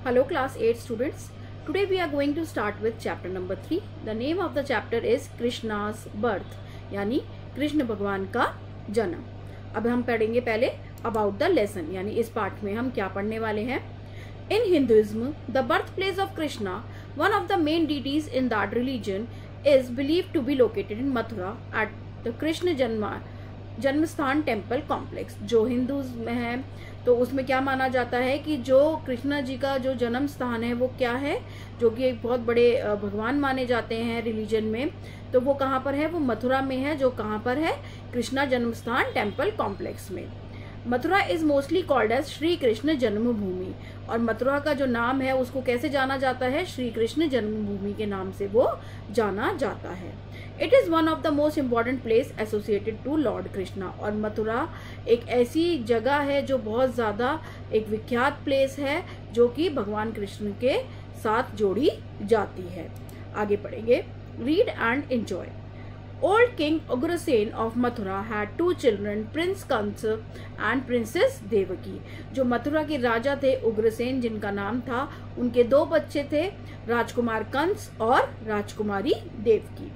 Hello class 8 students. Today we are going to start with chapter number 3. The name of the chapter is Krishna's birth, यानी कृष्ण भगवान का जन्म. अब हम पढ़ेंगे पहले about the lesson, यानी इस पाठ में हम क्या पढ़ने वाले हैं. In Hinduism, the birthplace of Krishna, one of the main deities in that religion, is believed to be located in Mathura at the Krishna जन्मस्थान टेम्पल कॉम्प्लेक्स. जो हिंदूज में है तो उसमें क्या माना जाता है कि जो कृष्णा जी का जो जन्म स्थान है वो क्या है, जो कि एक बहुत बड़े भगवान माने जाते हैं रिलीजन में. तो वो कहाँ पर है? वो मथुरा में है. जो कहाँ पर है? कृष्णा जन्मस्थान टेम्पल कॉम्प्लेक्स में. Mathura is mostly called as Shri Krishna Janmabhoomi. और मथुरा का जो नाम है उसको कैसे जाना जाता है? श्री कृष्ण जन्मभूमि के नाम से वो जाना जाता है. It is one of the most important place associated to lord Krishna. और मथुरा एक ऐसी जगह है जो बहुत ज़्यादा एक विख्यात प्लेस है जो कि भगवान कृष्ण के साथ जोड़ी जाती है. आगे पढ़ेंगे. Read and enjoy. Old King Ugrasen of Mathura had two children, Prince Kansa and Princess Devaki. जो मथुरा के राजा थे उग्रसेन जिनका नाम था, उनके दो बच्चे थे, राजकुमार कंस और राजकुमारी Devaki.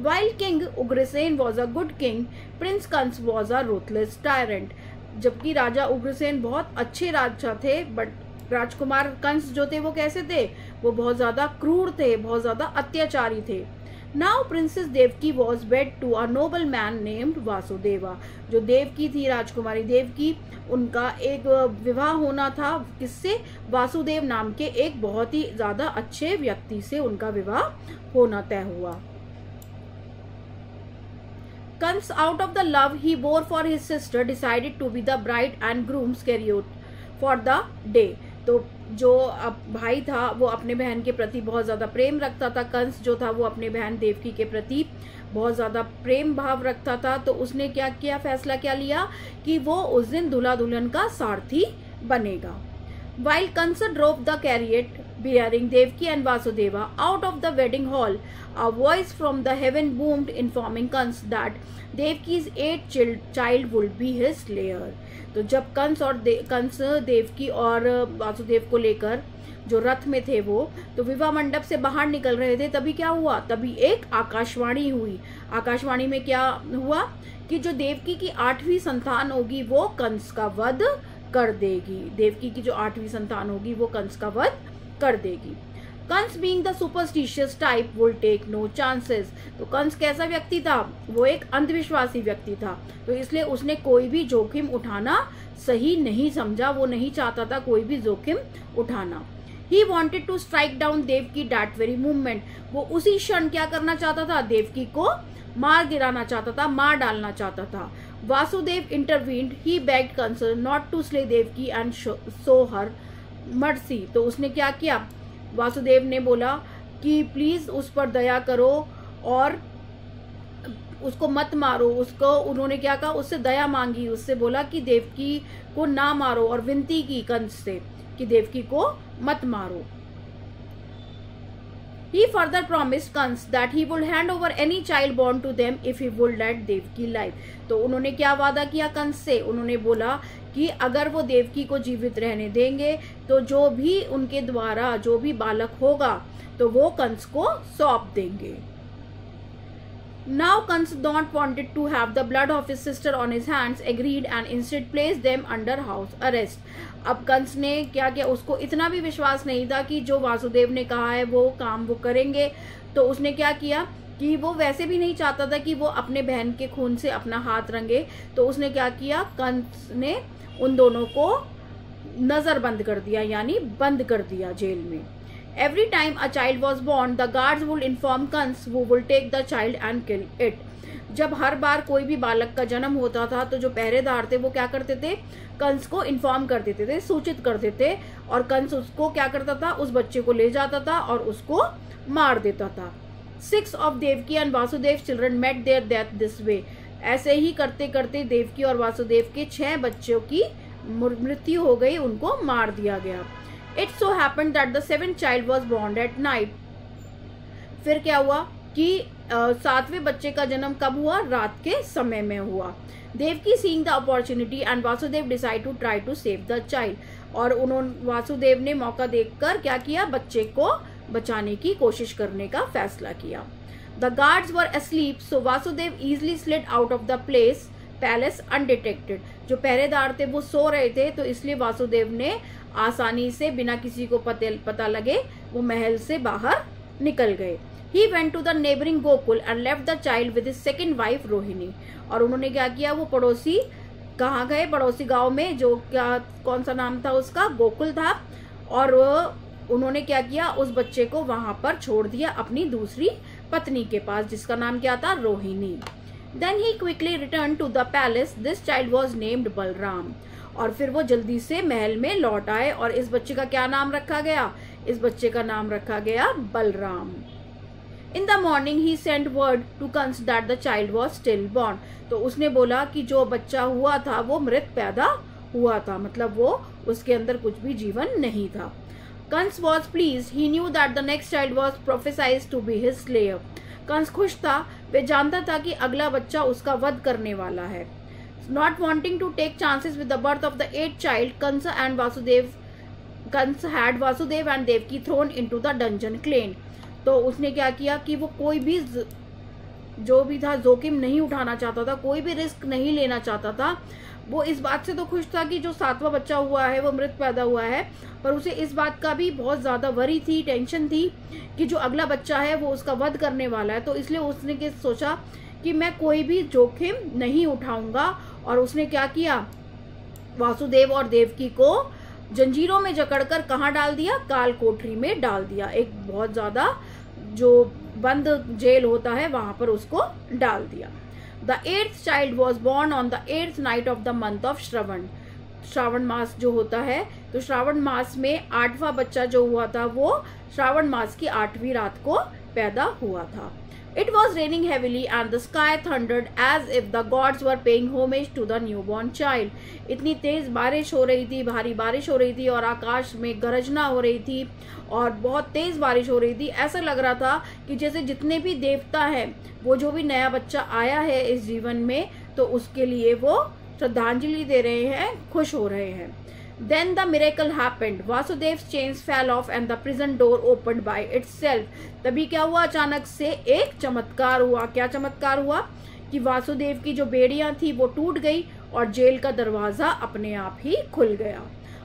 While King Ugrasen was a good king, Prince Kans was a ruthless tyrant. जबकि राजा उग्रसेन बहुत अच्छे राजा थे, बट राजकुमार कंस जो थे वो कैसे थे? वो बहुत ज़्यादा क्रूर थे, बहुत ज़्यादा अत्याचारी थे. Now Princess Devki was wed to a noble man named Vasudeva. जो देवकी थी, राजकुमारी देवकी, उनका एक विवाह होना था. किससे? वासुदेव नाम के एक बहुत ही ज्यादा अच्छे व्यक्ति से उनका विवाह होना तय हुआ. Kans, out of the love he bore for his sister, decided to be the bride and groom's chariot for the day. तो जो भाई था वो अपने बहन के प्रति बहुत ज़्यादा प्रेम रखता था. कंस जो था वो अपने बहन देवकी के प्रति बहुत ज़्यादा प्रेम भाव रखता था. तो उसने क्या किया? फैसला क्या लिया कि वो उस दिन दूल्हा दुल्हन का सारथी बनेगा. While Kansa drove the chariot bearing Devki and Vasudeva out of the wedding hall, a voice from the heaven boomed informing Kans that Devki's 8th child would be his slayer. तो जब कंस देवकी और वासुदेव को लेकर जो रथ में थे वो तो विवाह मंडप से बाहर निकल रहे थे, तभी क्या हुआ? तभी एक आकाशवाणी हुई. आकाशवाणी में क्या हुआ कि जो देवकी की 8वीं संतान होगी वो कंस का वध कर देगी. देवकी की जो 8वीं संतान होगी वो कंस का वध कर देगी. Kansa being the superstitious type will take no chances. तो कंस कैसा व्यक्ति था? वो एक अंधविश्वासी व्यक्ति था. तो इसलिए उसने कोई भी जोखिम उठाना सही नहीं समझा. वो नहीं चाहता था कोई भी जोखिम उठाना. He wanted to strike down Devaki that very moment. वो उसी क्षण क्या करना चाहता था? देवकी को मार गिराना चाहता था, मार डालना चाहता था. Vasudev intervened. He begged Kansa not to slay Devaki and show her mercy. तो उसने क्या किया? वासुदेव ने बोला कि प्लीज उस पर दया करो और उसको मत मारो. उसको उन्होंने क्या कहा? उससे दया मांगी, उससे बोला कि देवकी को ना मारो और विनती की कंस से कि देवकी को मत मारो. He further promised Kans that he would hand over any child born to them if he would let Devaki live. तो उन्होंने क्या वादा किया कंस से? उन्होंने बोला कि अगर वो देवकी को जीवित रहने देंगे तो जो भी उनके द्वारा जो भी बालक होगा तो वो कंस को सौंप देंगे. Now Kans not wanted to have the blood of his sister on his hands, agreed and instead placed them under house arrest. अब कंस ने क्या किया? उसको इतना भी विश्वास नहीं था कि जो वासुदेव ने कहा है वो काम वो करेंगे. तो उसने क्या किया कि वो वैसे भी नहीं चाहता था कि वो अपने बहन के खून से अपना हाथ रंगे. तो उसने क्या किया? कंस ने उन दोनों को नजरबंद कर दिया, यानी बंद कर दिया जेल में. Every time a child was born, the guards would inform Kans who will take the child and kill it. जब हर बार कोई भी बालक का जन्म होता था तो जो पहरेदार थे वो क्या करते थे? कंस को इन्फॉर्म कर देते थे, सूचित कर देते, और कंस उसको क्या करता था? उस बच्चे को ले जाता था और उसको मार देता था. 6 of Devaki and Vasudev children met their death this way. ऐसे ही करते करते देवकी और वासुदेव के 6 बच्चों की मृत्यु हो गई, उनको मार दिया गया. It so happened that the 7th child was born at night. फिर क्या हुआ कि सातवें बच्चे का जन्म कब हुआ? रात के समय में हुआ। Devaki seeing the opportunity and Vasudev decide to try to save the child, और वासुदेव ने मौका देखकर क्या किया? बच्चे को बचाने की कोशिश करने का फैसला किया। The guards were asleep, so Vasudev easily slid out of the palace undetected. जो पहरेदार थे वो सो रहे थे, तो इसलिए वासुदेव ने आसानी से बिना किसी को पता लगे वो महल से बाहर निकल गए। He went to the neighboring Gokul and left the child with his second wife Rohini. और उन्होंने क्या किया? वो पड़ोसी कहाँ गए? पड़ोसी गांव में, जो क्या कौन सा नाम था उसका? गोकुल था। और उन्होंने क्या किया? उस बच्चे को वहां पर छोड़ दिया अपनी दूसरी पत्नी के पास, जिसका नाम क्या था? Rohini. Then he quickly returned to the palace. This child was named Balram. और फिर वो जल्दी से महल में लौट आए, और इस बच्चे का क्या नाम रखा गया? इस बच्चे का नाम रखा गया Balram. In the morning he sent word to Kans that the child was still born। तो उसने बोला कि जो बच्चा हुआ था वो मृत पैदा हुआ था, मतलब वो उसके अंदर कुछ भी जीवन नहीं था। Kans was pleased, he knew that the next child was prophesied to be his slayer। Kans खुश था, वे जानता था कि अगला बच्चा उसका वध करने वाला है। Not wanting to take chances with the birth of the eighth child, Kans had Vasudev and Devaki thrown into the dungeon clan। तो उसने क्या किया कि वो कोई भी जो भी था जोखिम नहीं उठाना चाहता था, कोई भी रिस्क नहीं लेना चाहता था। वो इस बात से तो खुश था कि जो सातवां बच्चा हुआ है वो मृत पैदा हुआ है, पर उसे इस बात का भी बहुत ज्यादा वरी थी, टेंशन थी कि जो अगला बच्चा है वो उसका वध करने वाला है। तो इसलिए उसने सोचा कि मैं कोई भी जोखिम नहीं उठाऊंगा, और उसने क्या किया? वासुदेव और देवकी को जंजीरों में जकड़कर कहाँ डाल दिया? काल कोठरी में डाल दिया। एक बहुत ज्यादा जो बंद जेल होता है वहां पर उसको डाल दिया। The 8th child was born on the 8th night of the month of Shravan. Shravan मास जो होता है, तो श्रावण मास में 8वां बच्चा जो हुआ था वो श्रावण मास की 8वीं रात को पैदा हुआ था। It was raining heavily and the sky thundered as if the gods were paying homage to the newborn child। इतनी तेज बारिश हो रही थी, भारी बारिश हो रही थी, और आकाश में गरजना हो रही थी, और बहुत तेज बारिश हो रही थी। ऐसा लग रहा था कि जैसे जितने भी देवता हैं, वो जो भी नया बच्चा आया है इस जीवन में, तो उसके लिए वो श्रद्धांजलि दे रहे हैं, खुश हो रहे हैं। Then the miracle happened. Vasudev's chains fell off and the prison door opened by itself। तभी क्या हुआ? अचानक से एक चमत्कार हुआ। क्या चमत्कार हुआ? कि वासुदेव की जो बेड़ियां थी वो टूट गई और जेल का दरवाजा अपने आप ही खुल गया।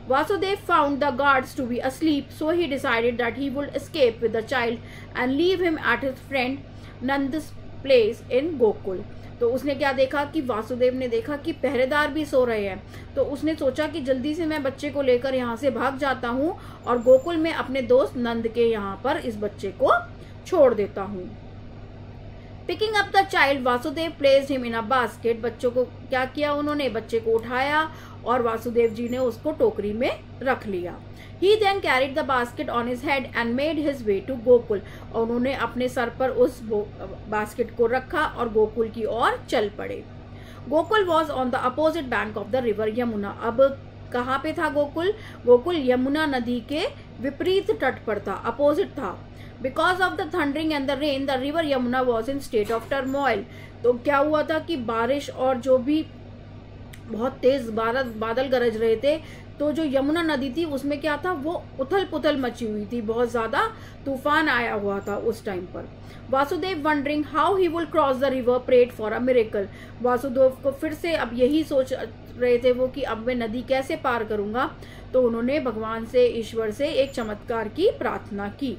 Vasudev found the guards to be asleep, so he decided that he would escape with the child and leave him at his friend Nand's place in Gokul। तो उसने क्या देखा कि वासुदेव ने देखा कि पहरेदार भी सो रहे हैं, तो उसने सोचा कि जल्दी से मैं बच्चे को लेकर यहाँ से भाग जाता हूँ और गोकुल में अपने दोस्त नंद के यहाँ पर इस बच्चे को छोड़ देता हूँ। Picking up the child, Vasudev placed him in a basket. बच्चों को क्या किया? उन्होंने बच्चे को उठाया और वासुदेव जी ने उसको टोकरी में रख लिया। He then carried the basket on his head and made his way to Gokul. और उन्होंने अपने सर पर उस बास्केट को रखा और गोकुल की ओर चल पड़े। Gokul was on the opposite bank of the river Yamuna. अब कहाँ पे था गोकुल? गोकुल यमुना नदी के विपरीत तट पर था, अपोजिट था। Because of the thundering and the rain, the river Yamuna was in state of turmoil। तो क्या हुआ था कि बारिश और जो भी बहुत तेज बादल गरज रहे थे, तो जो यमुना नदी थी उसमें क्या था? वो उथल पुथल मची हुई थी, बहुत ज्यादा तूफान आया हुआ था उस टाइम पर। Vasudev wondering how he will cross the river prayed for a miracle. Vasudev को फिर से अब यही सोच रहे थे वो कि अब मैं नदी कैसे पार करूंगा, तो उन्होंने भगवान से, ईश्वर से एक चमत्कार की प्रार्थना की।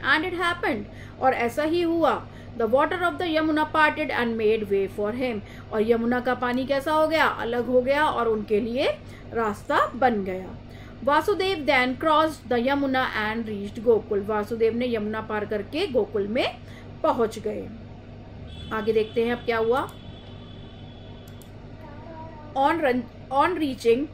एंड इट हैपेंड, और ऐसा ही हुआ। The water of the Yamuna parted and made way for him. और यमुना का पानी कैसा हो गया? अलग हो गया और उनके लिए रास्ता बन गया। Vasudev then crossed the Yamuna and reached Gokul. Vasudev ने यमुना पार करके गोकुल में पहुंच गए। आगे देखते हैं अब क्या हुआ। On reaching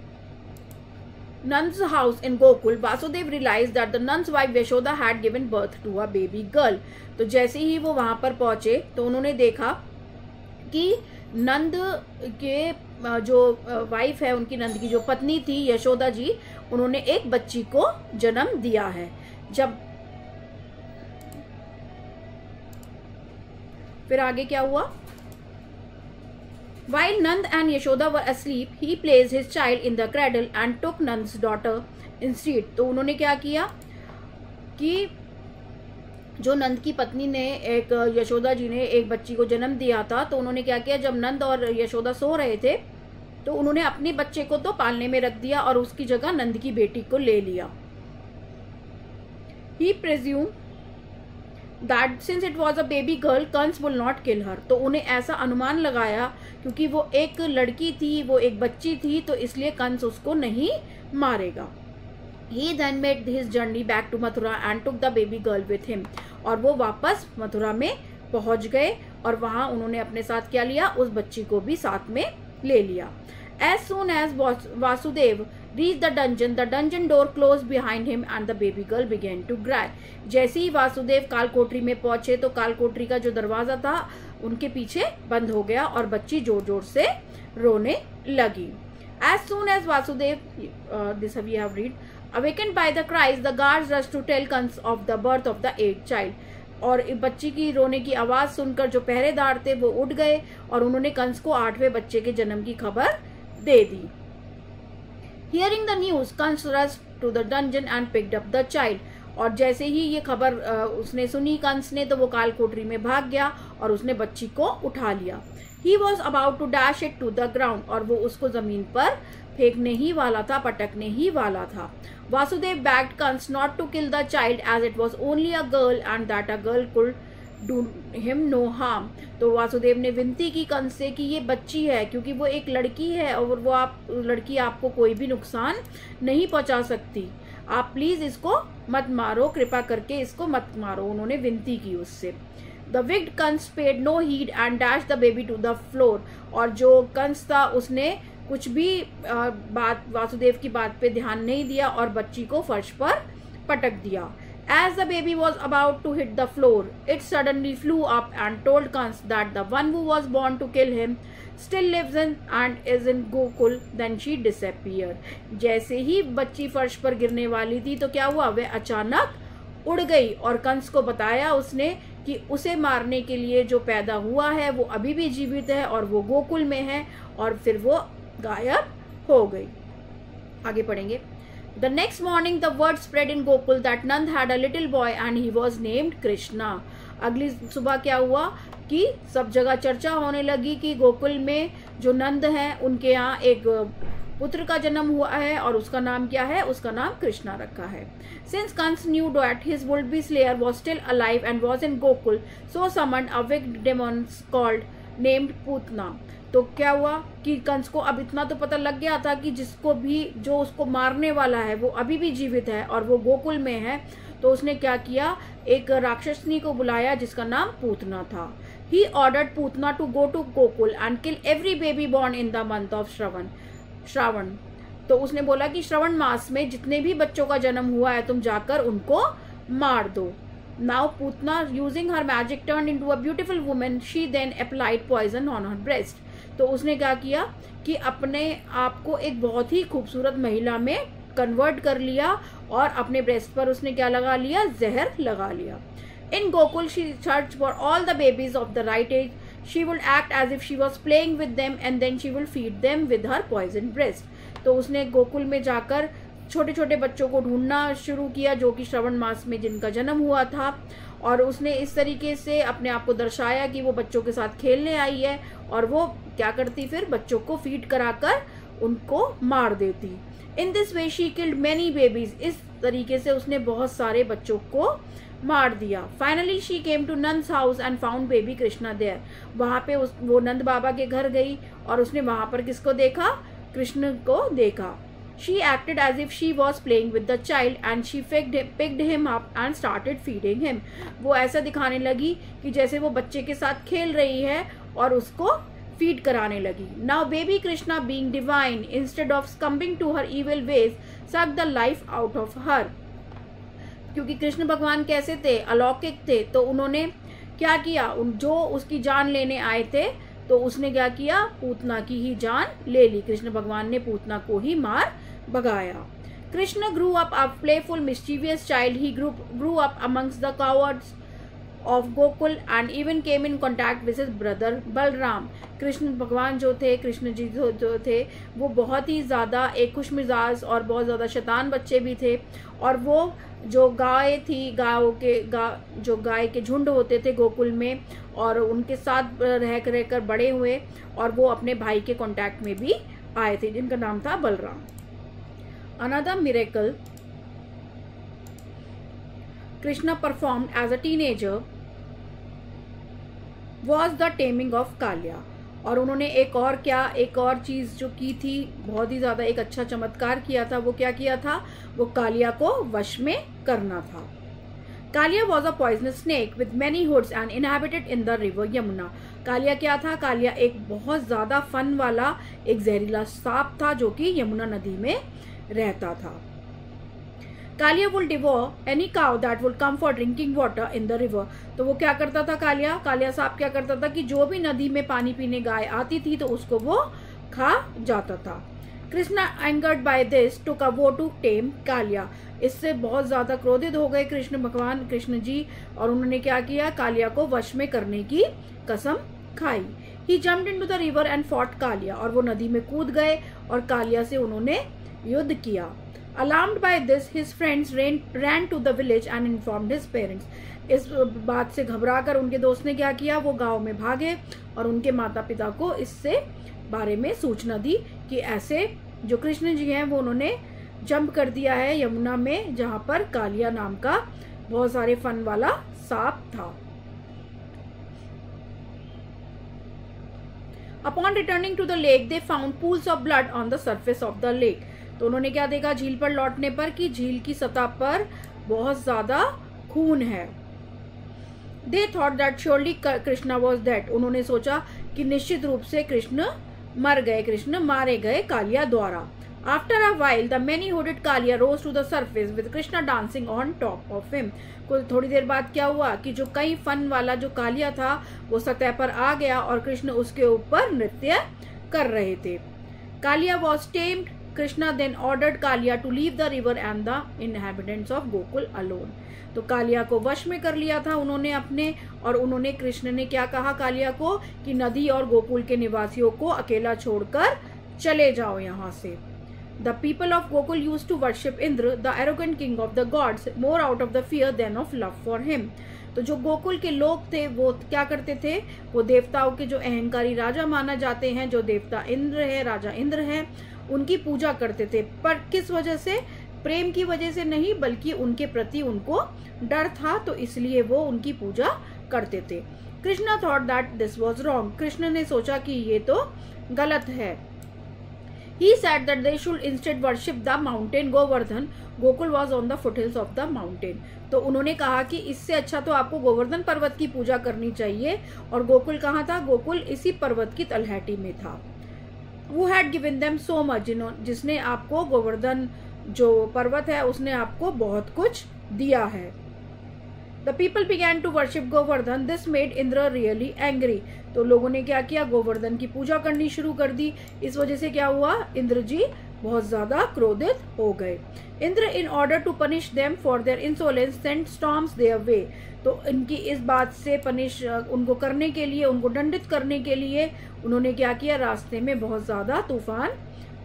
Nand's house in Gokul, Vasudev realized that the Nand's wife Yashoda had given birth to a baby girl। तो जैसे ही वो वहां पर पहुंचे तो उन्होंने देखा कि नंद के जो वाइफ है, उनकी नंद की जो पत्नी थी यशोदा जी, उन्होंने एक बच्ची को जन्म दिया है। फिर आगे क्या हुआ, While Nand and Yashoda were asleep, he placed his child in the cradle and took Nand's daughter instead. तो उन्होंने क्या किया कि जो नंद की पत्नी ने एक यशोदा जी ने एक बच्ची को जन्म दिया था, तो उन्होंने क्या किया, जब नंद और यशोदा सो रहे थे तो उन्होंने अपने बच्चे को तो पालने में रख दिया और उसकी जगह नंद की बेटी को ले लिया. He presumed that since it was a baby girl, Kans will not kill her. तो उन्हें ऐसा अनुमान लगाया क्योंकि वो एक लड़की थी, वो एक बच्ची थी, तो इसलिए कंस उसको नहीं मारेगा. He then made his journey back to Mathura and took the baby girl with him. और वो वापस मथुरा में पहुंच गए और वहां उन्होंने अपने साथ क्या लिया, उस बच्ची को भी साथ में ले लिया. As soon as Vasudev reached the dungeon door closed behind him and the baby girl began to cry. जैसे ही वासुदेव कालकोठरी में पहुंचे तो कालकोठरी का जो दरवाजा था उनके पीछे बंद हो गया और बच्ची जोर जोर से रोने लगी. As soon as Vasudev, this we have read, awakened by the cries, the guards rushed to tell Kans of the birth of the 8th child. और बच्ची की रोने की आवाज सुनकर जो पहरेदार थे वो उठ गए और उन्होंने कंस को 8वें बच्चे के जन्म की खबर दे दी. Hearing the news, Kans rushed to the dungeon and picked up the child. और जैसे ही ये खबर उसने सुनी कंस ने, तो वो कालकोठरी में भाग गया और उसने बच्ची को उठा लिया. He was about to dash it to the ground. और वो उसको जमीन पर फेंकने ही वाला था, पटकने ही वाला था. Vasudev begged Kans not to kill the child as it was only a girl and that a girl could do him no harm. तो वासुदेव ने विनती की कंस से कि ये बच्ची है, क्योंकि वो एक लड़की है और वो लड़की आपको कोई भी नुकसान नहीं पहुंचा सकती. आप प्लीज इसको मत मारो, कृपा करके इसको मत मारो. उन्होंने विनती की उससे. The wicked Kans paid no heed and dashed the baby to the floor. और जो कंस था उसने कुछ भी बात वासुदेव की बात पे ध्यान नहीं दिया और बच्ची को फर्श पर पटक दिया. As the baby was about to hit the floor, it suddenly flew up and told Kans that the one who was born to kill him still lives in and is in Gokul. Then she disappeared. जैसे ही बच्ची फर्श पर गिरने वाली थी तो क्या हुआ, वह अचानक उड़ गई और कंस को बताया उसने कि उसे मारने के लिए जो पैदा हुआ है वो अभी भी जीवित है और वो गोकुल में है, और फिर वो गायब हो गई. आगे पढ़ेंगे. The next morning the word spread in Gokul that Nand had a little boy and he was named Krishna. अगली सुबह क्या हुआ कि सब जगह चर्चा होने लगी कि गोकुल में जो नंद हैं उनके यहाँ एक पुत्र का जन्म हुआ है और उसका नाम क्या है, उसका नाम कृष्णा रखा है. Since Kans knew that his would-be slayer was still alive and was in Gokul, so summoned a wicked demon called named Putna. तो क्या हुआ कि कंस को अब इतना तो पता लग गया था कि जिसको भी जो उसको मारने वाला है वो अभी भी जीवित है और वो गोकुल में है. तो उसने क्या किया, एक राक्षसनी को बुलाया जिसका नाम पूतना था. He ordered Putna to go to Gokul and kill every baby born in the month of Shravan. तो उसने बोला कि श्रवण मास में जितने भी बच्चों का जन्म हुआ है तुम जाकर उनको मार दो. Now Putna, using her magic, turned into a beautiful woman. She then applied poison on her breast. तो उसने क्या किया कि अपने आप को एक बहुत ही खूबसूरत महिला में कन्वर्ट कर लिया और अपने ब्रेस्ट पर उसने क्या लगा लिया, जहर लगा लिया. In Gokul, she searched for all the babies of the right age. She would act as if she was playing with them and then she will feed them with her poisoned breast. तो उसने गोकुल में जाकर छोटे छोटे बच्चों को ढूंढना शुरू किया जो कि श्रवण मास में जिनका जन्म हुआ था, और उसने इस तरीके से अपने आप को दर्शाया कि वो बच्चों के साथ खेलने आई है और वो क्या करती, फिर बच्चों को फीड कराकर उनको मार देती. In this way she killed many babies. इस तरीके से उसने बहुत सारे बच्चों को मार दिया. Finally she came to Nand's house and found baby Krishna there. वहां पे वो नंद बाबा के घर गई और उसने वहां पर किसको देखा, कृष्ण को देखा. She acted as if she was playing with the child and she picked him up and started feeding him. वो ऐसा दिखाने लगी कि जैसे वो बच्चे के साथ खेल रही है और उसको फीड कराने लगी. Now baby Krishna, being divine, instead of succumbing to her evil ways, sucked the life out of her. क्योंकि कृष्ण भगवान कैसे थे, अलौकिक थे, तो उन्होंने क्या किया, जो उसकी जान लेने आए थे तो उसने क्या किया, पूतना की ही जान ले ली. कृष्ण भगवान ने पूतना को ही मार भगाया. Krishna grew up a playful, mischievous child. He grew up amongst the cowards of Gokul and even came in contact with his brother Balram. Krishna भगवान जो थे, कृष्ण जी जो थे, वो बहुत ही ज़्यादा एक खुश मिजाज और बहुत ज़्यादा शैतान बच्चे भी थे। और वो जो गाय थी, जो गाय के झुंड होते थे गोकुल में, और उनके साथ रहकर बड़े हुए, और वो अपने भाई के कांटेक्ट में भी आए थे जिनका नाम था Balram. Another miracle Krishna performed as a teenager was the taming of Kalia। और उन्होंने एक और चीज़ जो की थी, बहुत ही ज़्यादा एक अच्छा चमत्कार किया था। वो क्या किया था? वो कालिया को वश में करना था। Kaliya was a poisonous snake with many hoods and inhabited in the river Yamuna. Kaliya क्या था? कालिया एक बहुत ज़्यादा फन वाला एक जहरीला सांप था जो कि यमुना नदी में रहता था। Kaliya will devour any cow that will come for drinking water in the river. तो वो क्या करता था? कालिया सांप क्या करता था कि जो भी नदी में पानी पीने गाय आती थी तो उसको वो खा जाता था। Krishna angered by this took a vow to टेम कालिया। इससे बहुत ज्यादा क्रोधित हो गए कृष्ण जी, और उन्होंने क्या किया? कालिया को वश में करने की कसम खाई। He jumped into the river and fought Kaliya. और वो नदी में कूद गए और कालिया से उन्होंने युद्ध किया। Alarmed by this, his friends ran to the village and informed his parents। इस बात से घबराकर उनके दोस्त ने क्या किया? वो गांव में भागे और उनके माता पिता को इससे बारे में सूचना दी कि ऐसे जो कृष्ण जी हैं वो उन्होंने जंप कर दिया है यमुना में, जहां पर कालिया नाम का बहुत सारे फन वाला सांप था। Upon returning to the lake, they found pools of blood on the surface of the lake। तो उन्होंने क्या देखा झील पर लौटने पर कि झील की सतह पर बहुत ज्यादा खून है। They thought that surely Krishna was dead। उन्होंने सोचा कि निश्चित रूप से कृष्ण मर गए, कृष्ण मारे गए कालिया द्वारा। After a while, the many-hooded Kalia rose to the surface with Krishna dancing on top of him। कुछ थोड़ी देर बाद क्या हुआ कि जो कई फन वाला जो कालिया था वो सतह पर आ गया और कृष्ण उसके ऊपर नृत्य कर रहे थे। Kaliya was tamed। Krishna then ordered Kalia to leave the river and the inhabitants of Gokul alone। तो कालिया को वश में कर लिया था उन्होंने अपने, और उन्होंने कृष्ण ने क्या कहा कालिया को कि नदी और गोकुल के निवासियों को अकेला छोड़कर चले जाओ यहाँ से। The people of Gokul used to worship Indra, the arrogant king of the gods, more out of the fear than of love for him। तो जो गोकुल के लोग थे वो क्या करते थे? वो देवताओं के जो अहंकारी राजा माना जाते हैं, जो देवता इंद्र है, राजा इंद्र है, उनकी पूजा करते थे। पर किस वजह से? प्रेम की वजह से नहीं, बल्कि उनके प्रति उनको डर था, तो इसलिए वो उनकी पूजा करते थे। Krishna thought that this was wrong. Krishna ने सोचा कि ये तो गलत है। He said that they should instead worship the mountain Govardhan। Gokul was on the foothills of the mountain। तो उन्होंने कहा कि इससे अच्छा तो आपको गोवर्धन पर्वत की पूजा करनी चाहिए। और गोकुल कहाँ था? गोकुल इसी पर्वत की तलहटी में था। Who had given them so much, जिसने आपको गोवर्धन जो पर्वत है उसने आपको बहुत कुछ दिया है। The people began to worship Govardhan। This made Indra really angry। तो लोगों ने क्या किया? गोवर्धन की पूजा करनी शुरू कर दी। इस वजह से क्या हुआ? इंद्र जी बहुत ज्यादा क्रोधित हो गए। Indra in order to punish them for their insolence sent storms their way. तो इनकी इस बात से पनिश उनको करने के लिए, उनको दंडित करने के लिए उन्होंने क्या किया? रास्ते में बहुत ज्यादा तूफान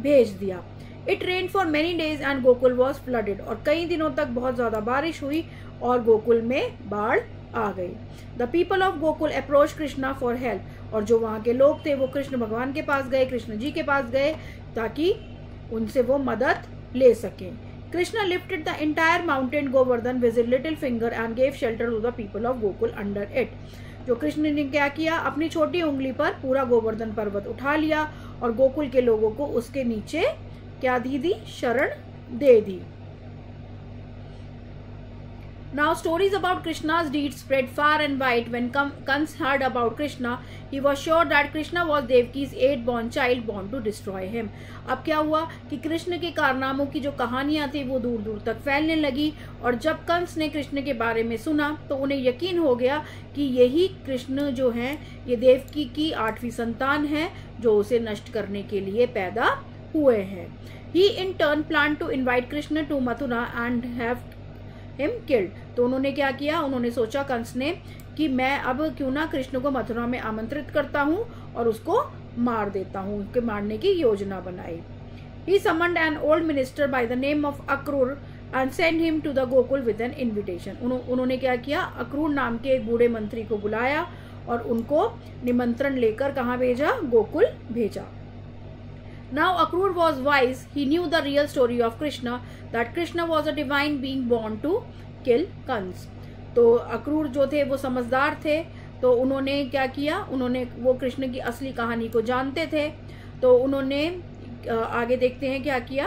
भेज दिया। It rain for many days and Gokul was flooded. और कई दिनों तक बहुत ज्यादा बारिश हुई और गोकुल में बाढ़ आ गई। The people of Gokul approach Krishna for help. और जो वहां के लोग थे वो कृष्ण भगवान के पास गए, कृष्ण जी के पास गए, ताकि उनसे वो मदद ले सकें। Krishna lifted the entire mountain Govardhan with his little finger and gave shelter to the people of Gokul under it. जो कृष्ण ने क्या किया? अपनी छोटी उंगली पर पूरा गोवर्धन पर्वत उठा लिया और गोकुल के लोगों को उसके नीचे क्या दी? शरण दे दी। Now stories about Krishna's deeds spread far and wide. When Kans heard about Krishna, he was sure that Krishna was Devki's 8th-born child born to destroy him। अब क्या हुआ कि कृष्ण के कारनामों की जो कहानियां थी वो दूर दूर तक फैलने लगी, और जब कंस ने कृष्ण के बारे में सुना तो उन्हें यकीन हो गया कि यही कृष्ण जो हैं ये देवकी की 8वीं संतान है जो उसे नष्ट करने के लिए पैदा हुए हैं। He in turn planned to invite Krishna to Mathura and have him killed. तो उन्होंने क्या किया, उन्होंने सोचा कंस ने कि मैं अब क्यों ना कृष्ण को मथुरा में आमंत्रित करता हूँ और उसको मार देता हूँ, उसके मारने की योजना बनाई। He summoned an old minister by the name of Akrur and sent him to the Gokul with an invitation। उन्होंने क्या किया, अक्रूर नाम के एक बूढ़े मंत्री को बुलाया और उनको निमंत्रण लेकर कहाँ भेजा, गोकुल भेजा। Now Akrur was wise. He knew the real story of Krishna, that Krishna was a divine being born to kill Kans। तो अक्रूर जो थे वो समझदार थे, तो उन्होंने क्या किया, उन्होंने वो कृष्ण की असली कहानी को जानते थे, तो उन्होंने आगे देखते हैं क्या किया।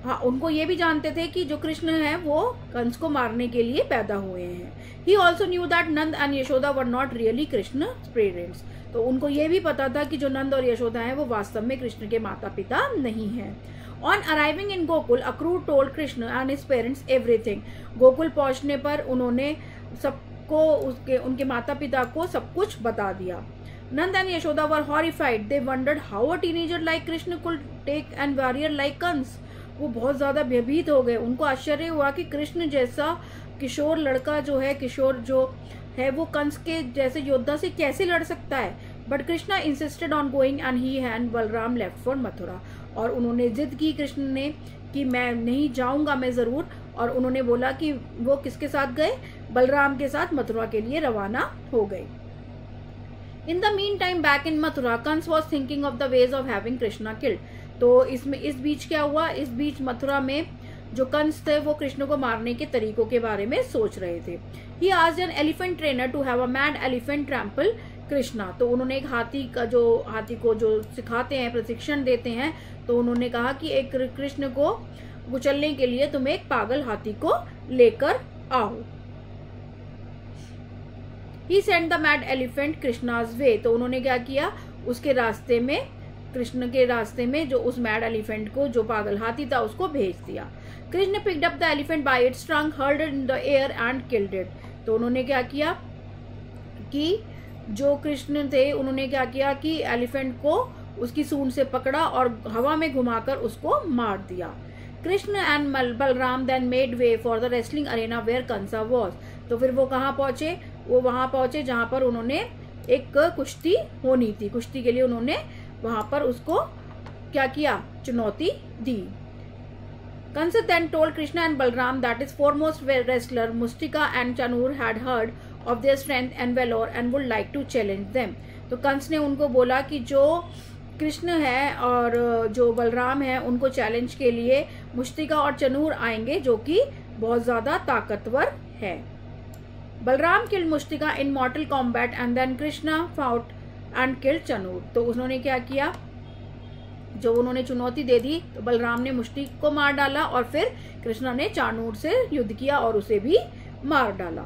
हाँ, उनको ये भी जानते थे कि जो कृष्ण है वो कंस को मारने के लिए पैदा हुए हैं। He also knew that Nand and Yashoda were not really Krishna's parents। तो उनको ये भी पता था कि जो नंद और यशोदा हैं वो वास्तव में कृष्ण के माता पिता नहीं हैं। On arriving in Gokul, Akrur told Krishna and his parents everything। Gokul पहुंचने पर उन्होंने सबको उनके माता पिता को सब कुछ बता दिया। Nand and Yashoda were horrified. They wondered how a teenager like Krishna could take and warrior like Kans। वो बहुत ज्यादा भयभीत हो गए। उनको आश्चर्य हुआ कि कृष्ण जैसा किशोर लड़का जो है, किशोर जो है वो कंस के जैसे योद्धा से कैसे लड़ सकता है। But Krishna insisted on going and he and Balram left for Mathura. और उन्होंने जिद की कृष्ण ने कि मैं नहीं जाऊंगा, मैं जरूर। और उन्होंने बोला कि वो किसके साथ गए, बलराम के साथ मथुरा के लिए रवाना हो गए। In the meantime back in Mathura, Kansa was thinking of the ways of having Krishna killed. तो इसमें इस बीच क्या हुआ, इस बीच मथुरा में जो कंस थे वो कृष्ण को मारने के तरीकों के बारे में सोच रहे थे। He asked an elephant trainer to have a mad elephant trample Krishna. तो उन्होंने एक हाथी को जो सिखाते हैं, प्रशिक्षण देते हैं, तो उन्होंने कहा कि एक कृष्ण को कुचलने के लिए तुम एक पागल हाथी को लेकर आओ। He sent the mad elephant Krishna's way। तो उन्होंने क्या किया, उसके रास्ते में, कृष्ण के रास्ते में जो उस मैड एलिफेंट को, जो पागल हाथी था, उसको भेज दिया। Krishna picked up the elephant by its trunk, hurled it in the air and killed it। तो उन्होंने क्या किया कि जो कृष्ण थे उन्होंने क्या किया कि एलिफेंट को उसकी सूंड से पकड़ा और हवा में घुमाकर उसको मार दिया। Krishna and Balram then made way for the wrestling arena where Kansa was. तो फिर वो कहाँ पहुंचे, वो वहां पहुंचे जहां पर उन्होंने एक कुश्ती होनी थी। कुश्ती के लिए उन्होंने वहां पर उसको क्या किया, चुनौती दी। Kans then told Krishna and Balram that his foremost wrestler Mustika and Chanur had heard of their strength and valor and would like to challenge them। तो कंस ने उनको बोला कि जो कृष्ण है और जो बलराम है उनको चैलेंज के लिए मुस्तिका और चनूर आएंगे जो कि बहुत ज्यादा ताकतवर है। Balram killed मुस्तिका in mortal combat and then Krishna fought and killed चनूर। तो उन्होंने क्या किया, जो उन्होंने चुनौती दे दी, तो बलराम ने मुस्तिक को मार डाला और फिर कृष्णा ने चाणूर से युद्ध किया और उसे भी मार डाला।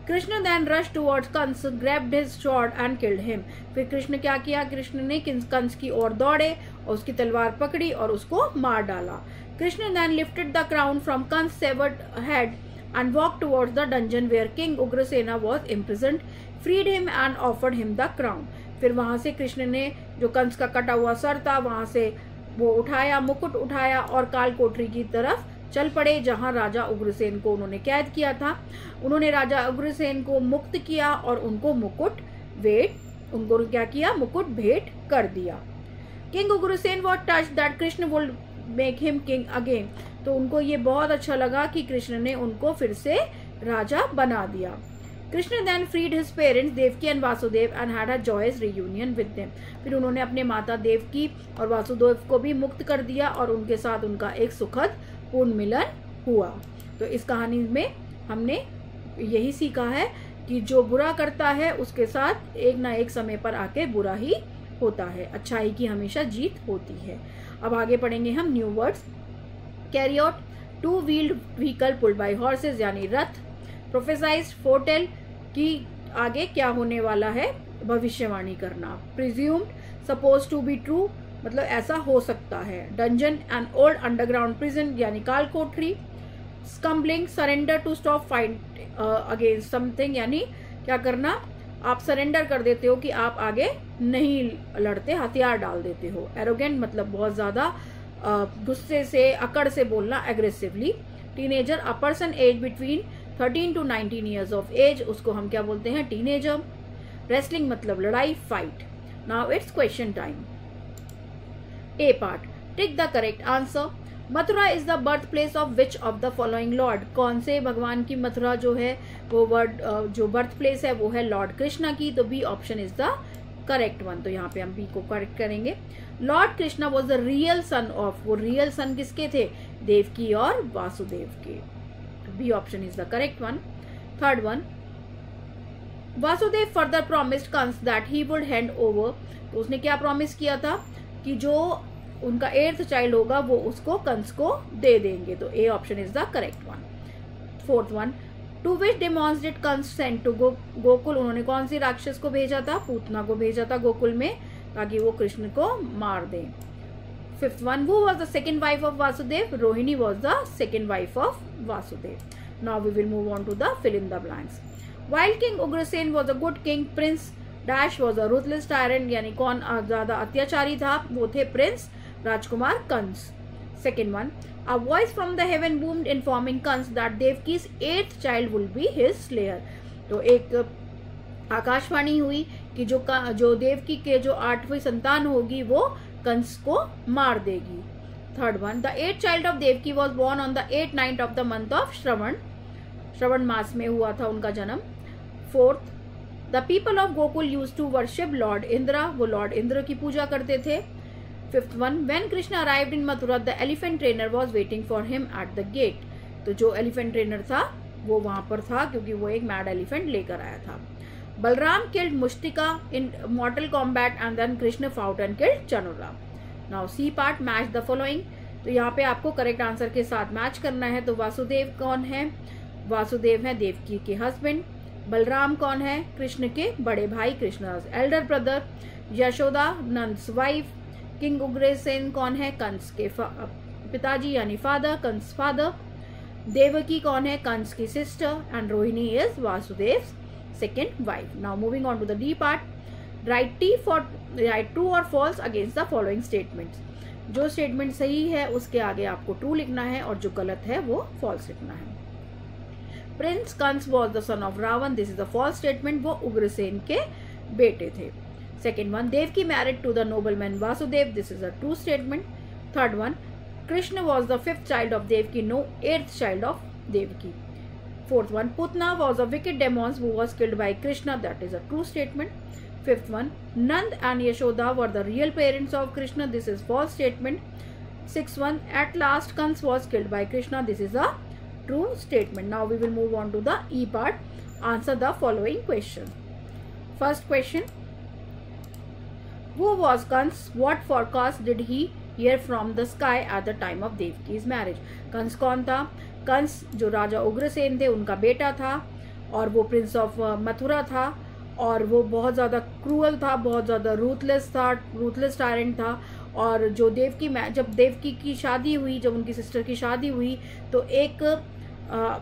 Krishna then rushed towards Kans, grabbed his sword and killed him। फिर कृष्ण क्या किया, कृष्ण ने कंस की ओर दौड़े और उसकी तलवार पकड़ी और उसको मार डाला। Krishna then lifted the crown from Kans severed head and walked towards the dungeon where King Ugrasena was imprisoned, freed him and offered him the crown। फिर वहां से कृष्ण ने जो कंस का कटा हुआ सर था वहां से वो उठाया, मुकुट उठाया और काल कोठरी की तरफ चल पड़े जहां राजा उग्रसेन को उन्होंने कैद किया था। उन्होंने राजा उग्रसेन को मुक्त किया और उनको क्या किया, मुकुट भेंट कर दिया। King Ugrasen was touched that Krishna would make him king again. तो उनको ये बहुत अच्छा लगा कि कृष्ण ने उनको फिर से राजा बना दिया। Krishna then freed his parents Devaki and Vasudev and had a joyous reunion with them। फिर उन्होंने अपने माता देवकी और वासुदेव को भी मुक्त कर दिया और उनके साथ उनका एक सुखद पूर्ण मिलन हुआ। तो इस कहानी में हमने यही सीखा है कि जो बुरा करता है उसके साथ एक ना एक समय पर आके बुरा ही होता है, अच्छाई की हमेशा जीत होती है। अब आगे पढ़ेंगे हम new words. Chariot, two wheeled vehicle pulled by horses यानी रथ। प्रोफेसाइज्ड, फोरटेल कि आगे क्या होने वाला है, भविष्यवाणी करना। Presumed, suppose to be true मतलब ऐसा हो सकता है। Dungeon, an old underground prison यानी काल कोठरी। Succumbing, surrender to stop fight against something यानी क्या करना, आप सरेंडर कर देते हो कि आप आगे नहीं लड़ते, हथियार डाल देते हो। एरोगेंट मतलब बहुत ज्यादा गुस्से से, अकड़ से बोलना, aggressively. Teenager, a person age between 13 to 19 years of age, उसको हम क्या बोलते हैं, टीनेजर। रेसलिंग मतलब लड़ाई, fight. Now it's question time. A part, tick the correct answer. Mathura is the birth place of which of the following lord, कौन से भगवान की मथुरा जो है वो जो बर्थ प्लेस है वो है लॉर्ड कृष्णा की, तो B option is the correct one. तो यहाँ पे हम बी को करेक्ट करेंगे। Lord Krishna was the real son of, वो रियल सन किसके थे, देवकी और वासुदेव के, B option is the correct one. Third one, Vasudev further promised Kansa that he would hand over, तो उसने क्या प्रॉमिस किया था कि जो उनका 8th चाइल्ड होगा वो उसको कंस को दे देंगे, तो A option is the correct one. Fourth one, to which demons did Kans send to Gokul, उन्होंने कौन सी राक्षस को भेजा था, पूतना को भेजा था गोकुल में, ताकि वो कृष्ण को मार दे। Fifth one, who was the second wife of Vasudeva, Rohini was the second wife of Vasudeva. Now we will move on to the fill in the blanks. Wild king Ugrasen was a good king, prince dash was a ruthless tyrant, यानी कौन ज्यादा अत्याचारी था, वो थे prince राजकुमार Kansa. Second one, a voice from the heaven boomed informing Kansa that Devaki's 8th child will be his slayer, तो एक आकाशवाणी हुई कि जो देवकी के जो 8वीं संतान होगी वो कंस को मार देगी। Third one, the 8th child of Devaki was born on the 8th night of the month of Shravan मास में हुआ था उनका जन्म। Fourth, the people of Gokul use to worship lord Indra, वो लॉर्ड इंद्र की पूजा करते थे। Fifth one, when Krishna arrived in Mathura the elephant trainer was waiting for him at the gate, तो जो एलिफेंट ट्रेनर था वो वहां पर था क्योंकि वो एक मैड एलिफेंट लेकर आया था। Balram killed Mushtika in mortal combat and then Krishna fought and killed Chanura. Now C part, match the following, तो यहाँ पे आपको करेक्ट आंसर के साथ मैच करना है। तो वासुदेव कौन है, वासुदेव है देवकी के हस्बैंड। बलराम कौन है, कृष्ण के बड़े भाई, Krishna's elder brother. Yashoda Nand's wife. King Ugrasen कौन है, कंस के पिताजी यानी फादर, कंस फादर। देवकी कौन है, कंस की sister, and Rohini is Vasudeva second wife. Now moving on to the D part, write true और false against the following statements, जो स्टेटमेंट सही है उसके आगे आपको ट्रू लिखना है और जो गलत है वो फॉल्स लिखना है। Prince Kansa was the son of Ravan, this is the false statement, वो उग्रसेन के बेटे थे। Second one, Devaki married to the nobleman Vasudeva, this is a true statement. Third one, Krishna was the 5th child of Devaki, no 8th child of Devaki. Fourth one, Putana was a wicked demons who was killed by Krishna, that is a true statement. Fifth one, Nand and Yashoda were the real parents of Krishna, this is false statement. Six one, at last Kansa was killed by Krishna, this is a true statement. Now we will move on to the E part. Answer the following question. First question, who was Kans? What forecast did he hear from the sky at the time of Devki's marriage? Kansa कौन था, कंस जो राजा उग्रसेन थे उनका बेटा था और वो Prince of Mathura था और वो बहुत ज़्यादा क्रूअल था, बहुत ज़्यादा रूथलेस टायरेंट था। और जो जब देवकी की शादी हुई, जब उनकी सिस्टर की शादी हुई तो एक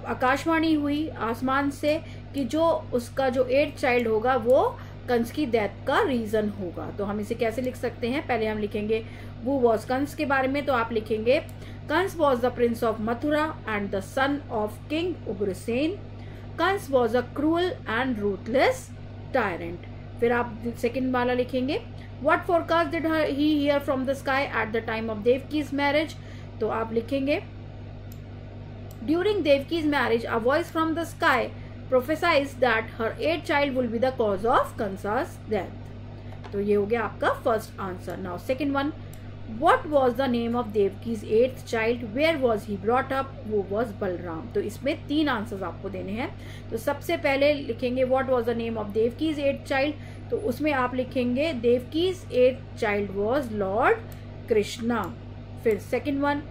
आकाशवाणी हुई आसमान से कि जो उसका जो 8th चाइल्ड होगा वो कंस की डेथ का रीजन होगा। तो हम इसे कैसे लिख सकते हैं, पहले हम लिखेंगे वो वॉज कंस के बारे में, तो आप लिखेंगे Kansa was the prince of Mathura and the son of king Ugrasen. Kansa was a cruel and ruthless tyrant. फिर आप सेकेंड वाला लिखेंगे what forecast did he hear from the sky at the time of Devaki's marriage, तो आप लिखेंगे during Devaki's marriage a voice from the sky prophesies that her 8th child will be the cause of Kansa's death. तो ये हो गया आपका first answer. Now second one, What was the name of Devki's 8th child? Where was he brought up? वो was Balram. तो इसमें 3 answers आपको देने हैं। तो सबसे पहले लिखेंगे What was the name of Devki's 8th child? तो उसमें आप लिखेंगे Devki's 8th child was Lord Krishna। फिर second one,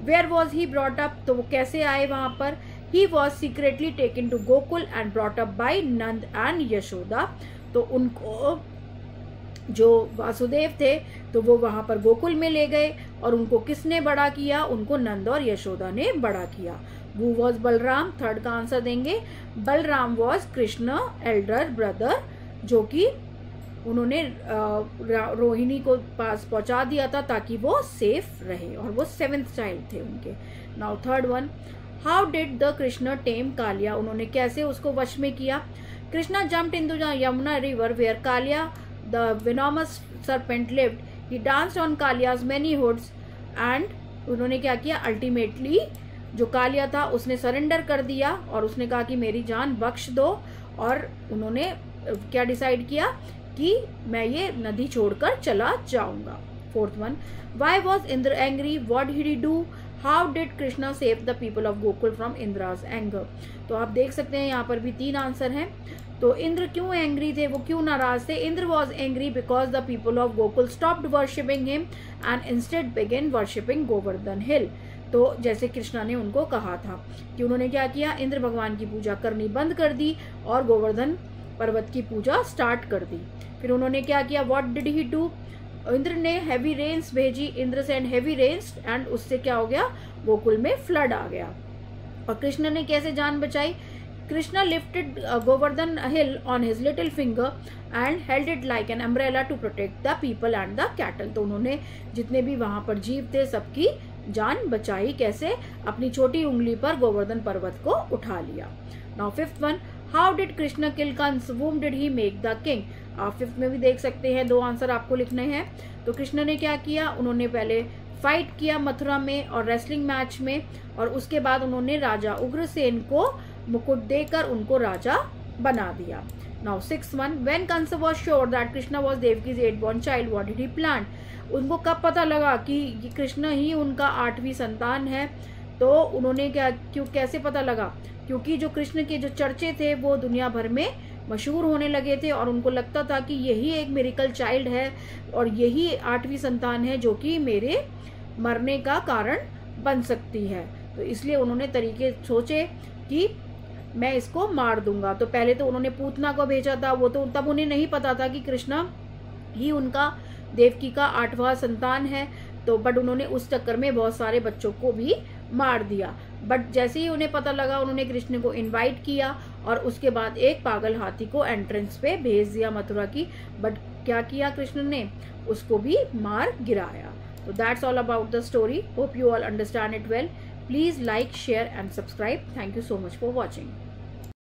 Where was he brought up? तो वो कैसे आए वहाँ पर? He was secretly taken to Gokul and brought up by Nand and Yashoda। तो उनको जो वासुदेव थे तो वो वहां पर गोकुल में ले गए और उनको किसने बड़ा किया, उनको नंद और यशोदा ने बड़ा किया। वो वॉज बलराम, थर्ड का आंसर देंगे Balram was Krishna Elder brother, जो कि उन्होंने रोहिणी को पास पहुंचा दिया था ताकि वो सेफ रहे और वो 7th चाइल्ड थे उनके। Now third one, how did the Krishna tame Kaliya, उन्होंने कैसे उसको वश में किया। Krishna jumped into the Yamuna river where Kaliya the venomous serpent lived, he danced on Kaliya's many hoods and उन्होंने क्या किया, अल्टीमेटली जो कालिया था उसने सरेंडर कर दिया और उसने कहा कि मेरी जान बख्श दो, और उन्होंने क्या डिसाइड किया कि मैं ये नदी छोड़कर चला जाऊंगा। Fourth one, why was Indra angry, what did he do, how did Krishna save the people of Gokul from Indraj anger. तो आप देख सकते हैं यहाँ पर भी 3 आंसर हैं। तो इंद्र क्यों एंग्री थे, वो क्यों नाराज थे। Indra was angry because the people of Gokul stopped worshipping him and instead begin worshipping Govardhan hill. तो जैसे कृष्णा ने उनको कहा था कि उन्होंने क्या किया, इंद्र भगवान की पूजा करनी बंद कर दी और गोवर्धन पर्वत की पूजा स्टार्ट कर दी। फिर उन्होंने क्या किया, what did he do, Indra ने हैवी रेन्स भेजी, Indra send heavy rains and उससे क्या हो गया, गोकुल में फ्लड आ गया। और कृष्ण ने कैसे जान बचाई, Krishna lifted Govardhan hill on his little finger and held it like an umbrella to protect the people and the cattle. तो उन्होंने जितने भी वहां पर जीव थे सबकी जान बचाई, कैसे, अपनी छोटी उंगली पर गोवर्धन पर्वत को उठा लिया। Now fifth one, how did Krishna kill Kansa, whom did he make the king. आप फिफ्थ में भी देख सकते हैं 2 आंसर आपको लिखने हैं। तो कृष्ण ने क्या किया, उन्होंने पहले फाइट किया मथुरा में और रेसलिंग मैच में, और उसके बाद उन्होंने राजा उग्रसेन को मुकुट देकर उनको राजा बना दिया। Now six one, when Kansa was sure that Krishna was Devaki's 8th born child, what did he plan. उनको कब पता लगा कि कृष्ण ही उनका 8वीं संतान है। तो उन्होंने कैसे पता लगा, क्योंकि जो कृष्ण के जो चर्चे थे वो दुनिया भर में मशहूर होने लगे थे और उनको लगता था कि यही एक मिरेकल चाइल्ड है और यही 8वीं संतान है जो कि मेरे मरने का कारण बन सकती है। तो इसलिए उन्होंने तरीके सोचे कि मैं इसको मार दूंगा। तो पहले तो उन्होंने पूतना को भेजा था, वो तो तब उन्हें नहीं पता था कि कृष्णा ही उनका देवकी का 8वां संतान है। तो बट उन्होंने उस चक्कर में बहुत सारे बच्चों को भी मार दिया। बट जैसे ही उन्हें पता लगा उन्होंने कृष्ण को इनवाइट किया और उसके बाद एक पागल हाथी को एंट्रेंस पे भेज दिया मथुरा की। बट क्या किया कृष्ण ने, उसको भी मार गिराया। So that's all about the story. Hope you all understand it well. Please like, share and subscribe. Thank you so much for watching.